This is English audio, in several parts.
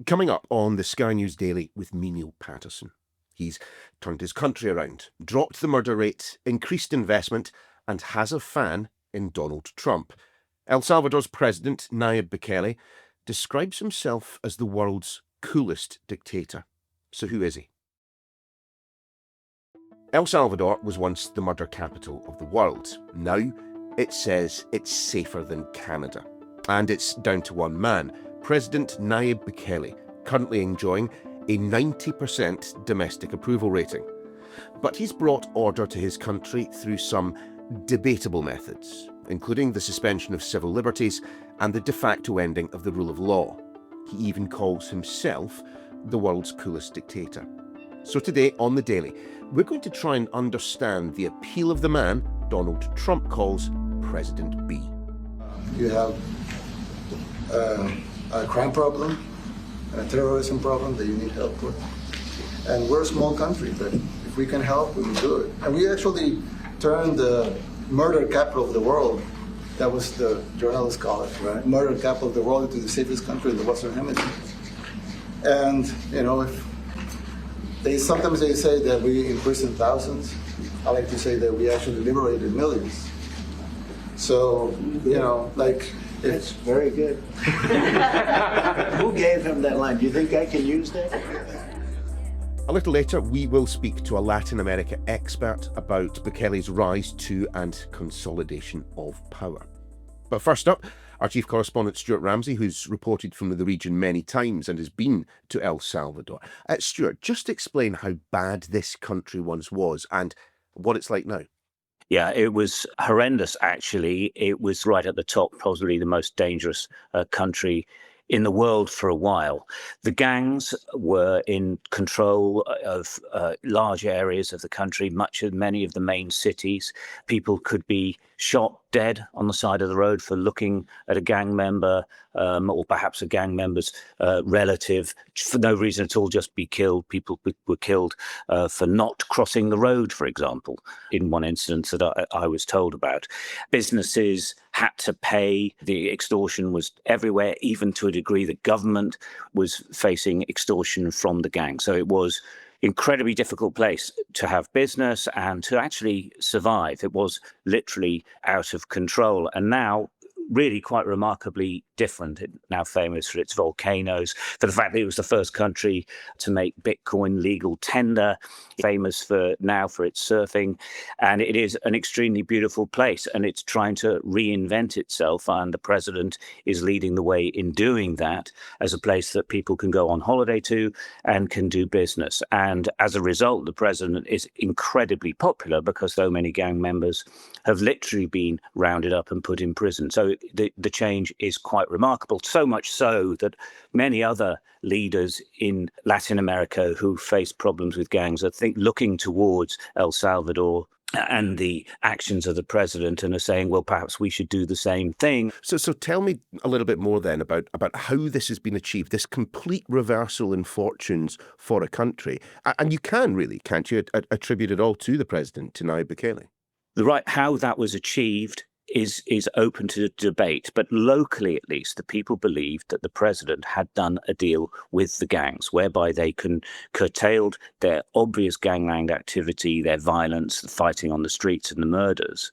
Coming up on the Sky News Daily with me, Niall Paterson. He's turned his country around, dropped the murder rate, increased investment, and has a fan in Donald Trump. El Salvador's president, Nayib Bukele, describes himself as the world's coolest dictator. So who is he? El Salvador was once the murder capital of the world. Now it says it's safer than Canada. And it's down to one man, President Nayib Bukele, currently enjoying a 90% domestic approval rating. But he's brought order to his country through some debatable methods, including the suspension of civil liberties and the de facto ending of the rule of law. He even calls himself the world's coolest dictator. So today on The Daily, we're going to try and understand the appeal of the man Donald Trump calls President B. You have a crime problem, a terrorism problem that you need help with. And we're a small country, but if we can help, we will do it. And we actually turned the murder capital of the world, that was the journalists call it, right? Murder capital of the world, into the safest country in the Western Hemisphere. And, you know, sometimes they say that we imprisoned thousands. I like to say that we actually liberated millions. So, you know, like... That's very good. Who gave him that line? Do you think I can use that? A little later, we will speak to a Latin America expert about Bukele's rise to and consolidation of power. But first up, our chief correspondent Stuart Ramsay, who's reported from the region many times and has been to El Salvador. Stuart, just explain how bad this country once was and what it's like now. Yeah, it was horrendous, actually. It was right at the top, possibly the most dangerous country in the world for a while. The gangs were in control of large areas of the country, many of the main cities. People could be shot dead on the side of the road for looking at a gang member or perhaps a gang member's relative for no reason at all, just be killed. People were killed for not crossing the road, for example, in one instance that I was told about. Businesses had to pay. The extortion was everywhere, even to a degree that government was facing extortion from the gang. So it was incredibly difficult place to have business and to actually survive. It was literally out of control. And now, really quite remarkably different. It's now famous for its volcanoes, for the fact that it was the first country to make Bitcoin legal tender, famous for its surfing. And it is an extremely beautiful place, and it's trying to reinvent itself. And the president is leading the way in doing that as a place that people can go on holiday to and can do business. And as a result, the president is incredibly popular because so many gang members have literally been rounded up and put in prison. So the change is quite remarkable, so much so that many other leaders in Latin America who face problems with gangs are looking towards El Salvador and the actions of the president and are saying, well, perhaps we should do the same thing. So tell me a little bit more then about how this has been achieved, this complete reversal in fortunes for a country. And you can really, can't you, attribute it all to the president, to Nayib Bukele? How that was achieved is open to debate, but locally at least, the people believed that the president had done a deal with the gangs whereby they curtailed their obvious gangland activity, their violence, the fighting on the streets and the murders,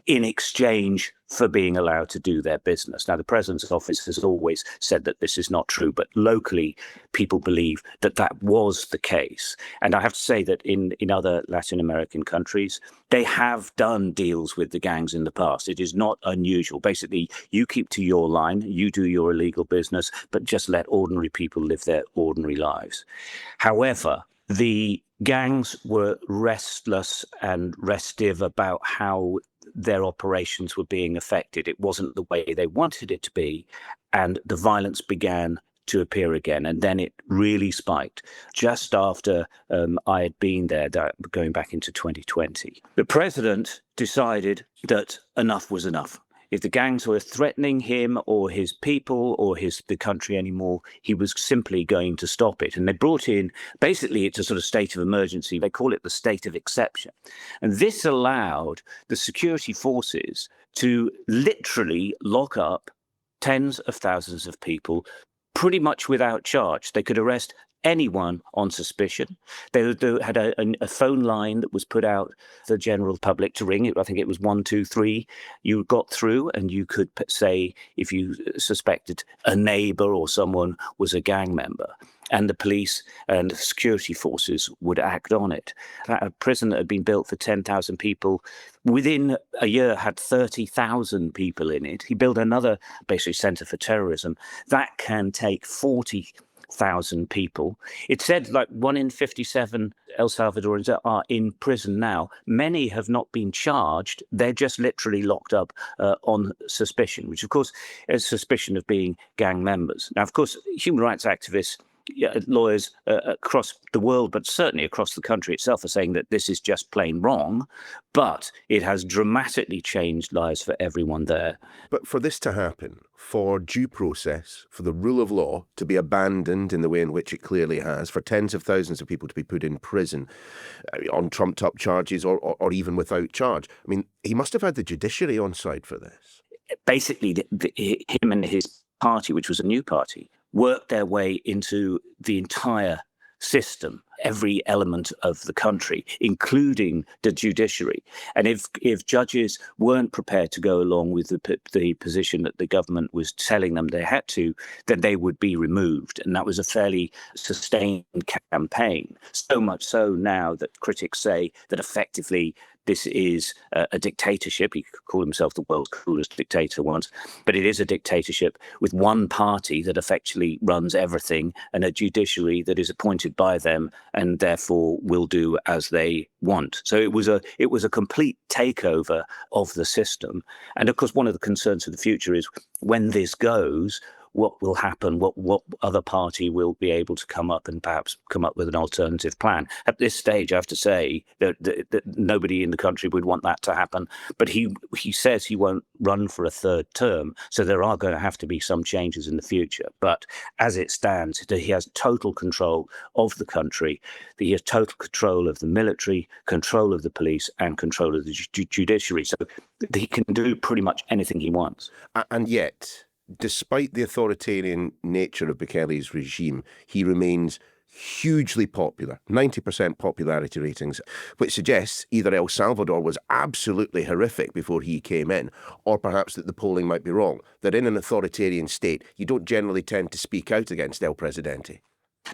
in exchange for being allowed to do their business. Now, the president's office has always said that this is not true, but locally, people believe that that was the case. And I have to say that in other Latin American countries, they have done deals with the gangs in the past. It is not unusual. Basically, you keep to your line, you do your illegal business, but just let ordinary people live their ordinary lives. However, the gangs were restless and restive about how their operations were being affected. It wasn't the way they wanted it to be, and the violence began to appear again. And then it really spiked just after I had been there, going back into 2020. The president decided that enough was enough. If the gangs were threatening him or his people or the country anymore, he was simply going to stop it. And they brought in, basically, it's a sort of state of emergency. They call it the state of exception. And this allowed the security forces to literally lock up tens of thousands of people, pretty much without charge. They could arrest anyone on suspicion. They had a phone line that was put out for the general public to ring. I think it was 123. You got through, and you could say if you suspected a neighbor or someone was a gang member. And the police and the security forces would act on it. A prison that had been built for 10,000 people, within a year had 30,000 people in it. He built another, basically, center for terrorism. That can take 40,000 people. It said like 1 in 57 El Salvadorians are in prison now. Many have not been charged. They're just literally locked up on suspicion, which of course is suspicion of being gang members. Now, of course, human rights activists, lawyers across the world, but certainly across the country itself, are saying that this is just plain wrong, but it has dramatically changed lives for everyone there. But for this to happen, for due process, for the rule of law to be abandoned in the way in which it clearly has, for tens of thousands of people to be put in prison on trumped-up charges or even without charge, I mean, he must have had the judiciary on side for this. Basically, him and his party, which was a new party, worked their way into the entire system, every element of the country, including the judiciary. And if judges weren't prepared to go along with the position that the government was telling them they had to, then they would be removed. And that was a fairly sustained campaign. So much so now that critics say that effectively this is a dictatorship. He could call himself the world's coolest dictator once, but it is a dictatorship with one party that effectively runs everything and a judiciary that is appointed by them and therefore will do as they want. So it was a complete takeover of the system. And of course, one of the concerns for the future is when this goes, what will happen, what other party will be able to come up and perhaps come up with an alternative plan. At this stage, I have to say that nobody in the country would want that to happen. But he says he won't run for a third term, so there are going to have to be some changes in the future. But as it stands, he has total control of the country. He has total control of the military, control of the police, and control of the judiciary. So he can do pretty much anything he wants. And yet, despite the authoritarian nature of Bukele's regime, he remains hugely popular, 90% popularity ratings, which suggests either El Salvador was absolutely horrific before he came in, or perhaps that the polling might be wrong, that in an authoritarian state, you don't generally tend to speak out against El Presidente.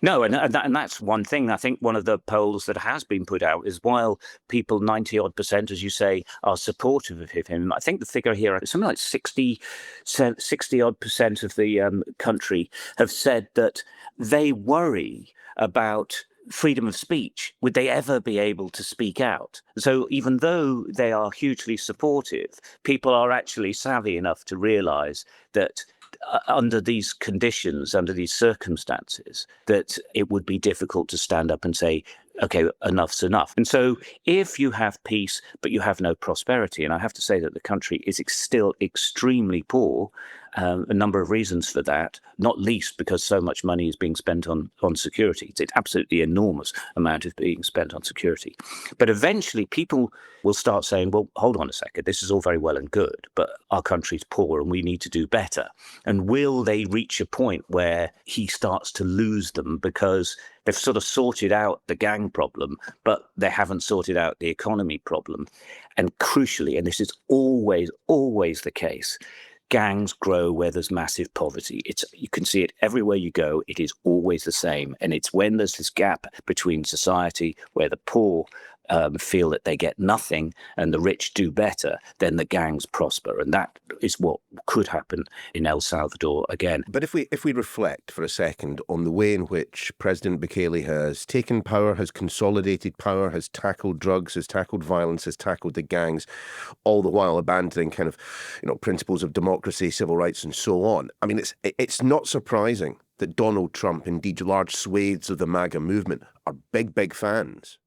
No, and that's one thing. I think one of the polls that has been put out is while people, 90-odd%, as you say, are supportive of him, I think the figure here is something like 60-odd% of the country have said that they worry about freedom of speech. Would they ever be able to speak out? So even though they are hugely supportive, people are actually savvy enough to realize that under these conditions, under these circumstances, that it would be difficult to stand up and say, okay, enough's enough. And so if you have peace, but you have no prosperity, and I have to say that the country is still extremely poor, a number of reasons for that, not least because so much money is being spent on security. It's an absolutely enormous amount of being spent on security. But eventually people will start saying, well, hold on a second, this is all very well and good, but our country's poor and we need to do better. And will they reach a point where he starts to lose them because they've sort of sorted out the gang problem, but they haven't sorted out the economy problem? And crucially, and this is always the case, gangs grow where there's massive poverty. You can see it everywhere you go. It is always the same. And it's when there's this gap between society where the poor feel that they get nothing and the rich do better, then the gangs prosper. And that is what could happen in El Salvador again. But if we reflect for a second on the way in which President Bukele has taken power, has consolidated power, has tackled drugs, has tackled violence, has tackled the gangs, all the while abandoning kind of, principles of democracy, civil rights, and so on. I mean, it's not surprising that Donald Trump, indeed large swathes of the MAGA movement, are big fans.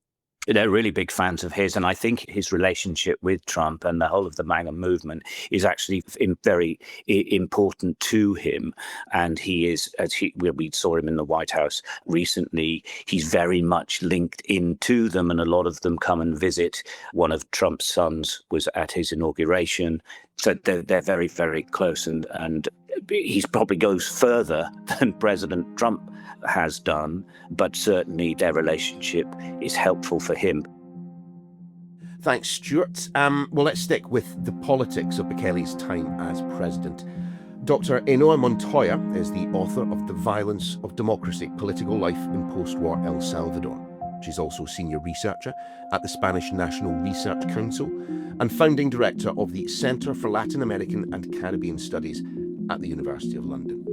They're really big fans of his, and I think his relationship with Trump and the whole of the MAGA movement is actually very important to him. And he is, we saw him in the White House recently, he's very much linked into them, and a lot of them come and visit. One of Trump's sons was at his inauguration. So they're very, very close, and he probably goes further than President Trump has done, but certainly their relationship is helpful for him. Thanks, Stuart. Well, let's stick with the politics of Bukele's time as president. Dr. Ainhoa Montoya is the author of The Violence of Democracy, Political Life in Post-War El Salvador. She's also senior researcher at the Spanish National Research Council and founding director of the Centre for Latin American and Caribbean Studies at the University of London.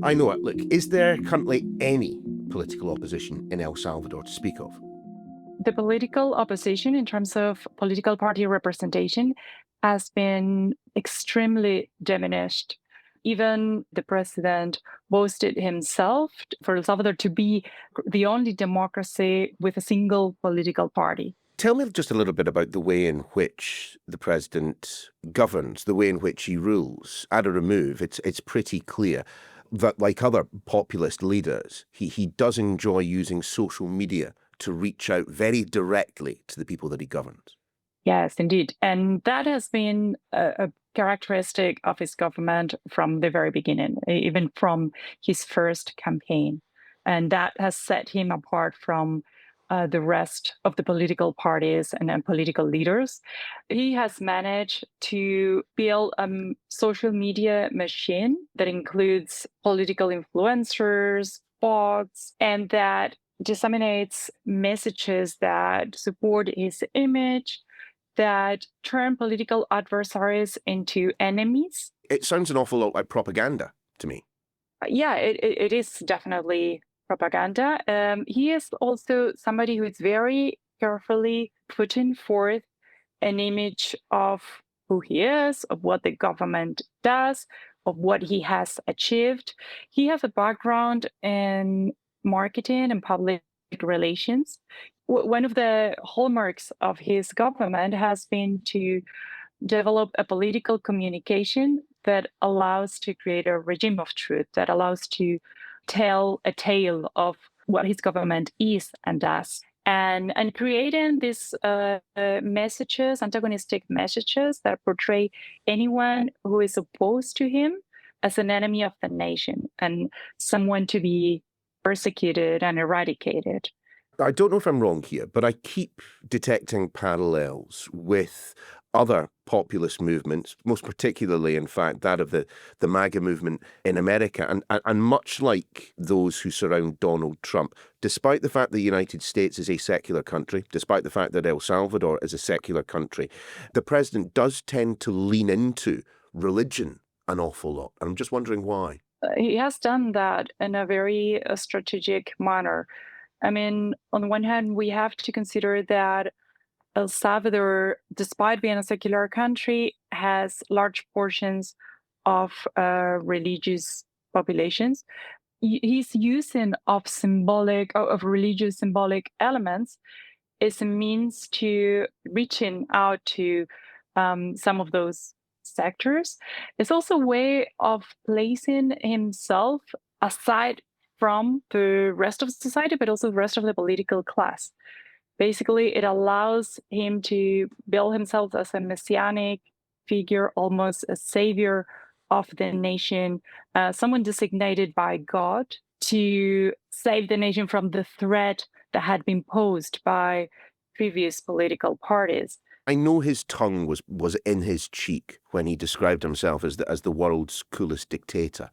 Ainhoa, look, is there currently any political opposition in El Salvador to speak of? The political opposition in terms of political party representation has been extremely diminished. Even the president boasted himself for El Salvador to be the only democracy with a single political party. Tell me just a little bit about the way in which the president governs, the way in which he rules. At a remove, it's pretty clear that, like other populist leaders, he does enjoy using social media to reach out very directly to the people that he governs. Yes, indeed. And that has been a characteristic of his government from the very beginning, even from his first campaign. And that has set him apart from the rest of the political parties and political leaders. He has managed to build a social media machine that includes political influencers, bots, and that disseminates messages that support his image, that turn political adversaries into enemies. It sounds an awful lot like propaganda to me. Yeah, it is definitely propaganda. He is also somebody who is very carefully putting forth an image of who he is, of what the government does, of what he has achieved. He has a background in marketing and public relations. One of the hallmarks of his government has been to develop a political communication that allows to create a regime of truth, that allows to tell a tale of what his government is and does. And creating these messages, antagonistic messages that portray anyone who is opposed to him as an enemy of the nation and someone to be persecuted and eradicated. I don't know if I'm wrong here, but I keep detecting parallels with other populist movements, most particularly, in fact, that of the MAGA movement in America. And much like those who surround Donald Trump, despite the fact the United States is a secular country, despite the fact that El Salvador is a secular country, the president does tend to lean into religion an awful lot. And I'm just wondering why. He has done that in a very strategic manner. I mean, on the one hand, we have to consider that El Salvador, despite being a secular country, has large portions of religious populations. His using of religious symbolic elements is a means to reaching out to some of those sectors. It's also a way of placing himself aside from the rest of society, but also the rest of the political class. Basically, it allows him to build himself as a messianic figure, almost a savior of the nation, someone designated by God to save the nation from the threat that had been posed by previous political parties. I know his tongue was in his cheek when he described himself as the world's coolest dictator.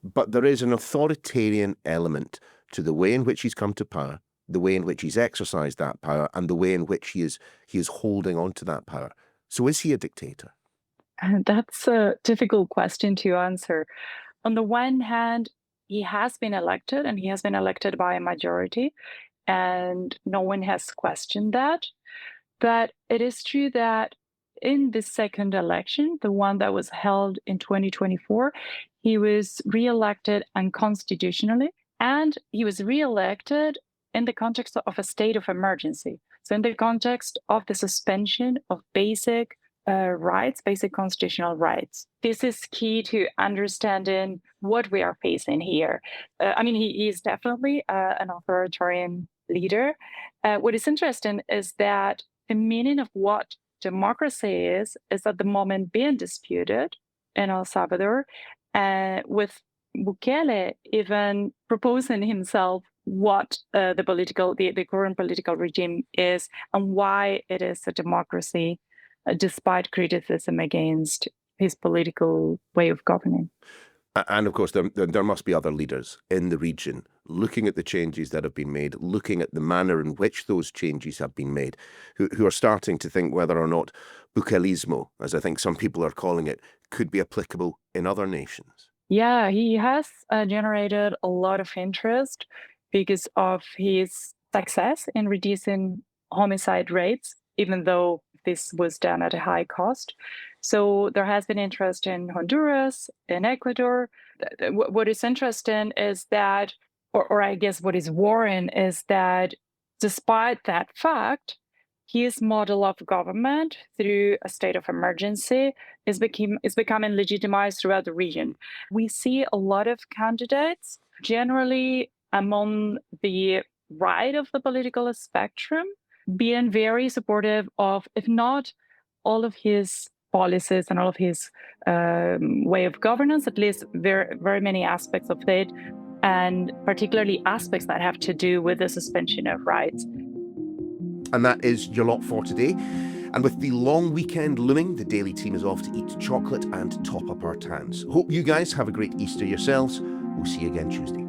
But there is an authoritarian element to the way in which he's come to power, the way in which he's exercised that power, and the way in which he is holding on to that power. So is he a dictator? That's a difficult question to answer. On the one hand, he has been elected, and he has been elected by a majority, and no one has questioned that. But it is true that in the second election, the one that was held in 2024, he was reelected unconstitutionally, and he was reelected in the context of a state of emergency. So in the context of the suspension of basic rights, basic constitutional rights. This is key to understanding what we are facing here. He is definitely an authoritarian leader. What is interesting is that the meaning of what democracy is at the moment being disputed in El Salvador, with Bukele even proposing himself what the current political regime is and why it is a democracy, despite criticism against his political way of governing. And of course, there must be other leaders in the region looking at the changes that have been made, looking at the manner in which those changes have been made, who are starting to think whether or not Bukeleism, as I think some people are calling it, could be applicable in other nations. Yeah, he has generated a lot of interest because of his success in reducing homicide rates, even though this was done at a high cost. So there has been interest in Honduras, in Ecuador. What is interesting is that, or I guess what is worrying is that despite that fact, his model of government through a state of emergency is becoming legitimized throughout the region. We see a lot of candidates, generally among the right of the political spectrum, being very supportive of, if not all of his policies and all of his way of governance, at least very, very many aspects of it, and particularly aspects that have to do with the suspension of rights. And that is your lot for today. And with the long weekend looming, the Daily team is off to eat chocolate and top up our tans. Hope you guys have a great Easter yourselves. We'll see you again Tuesday.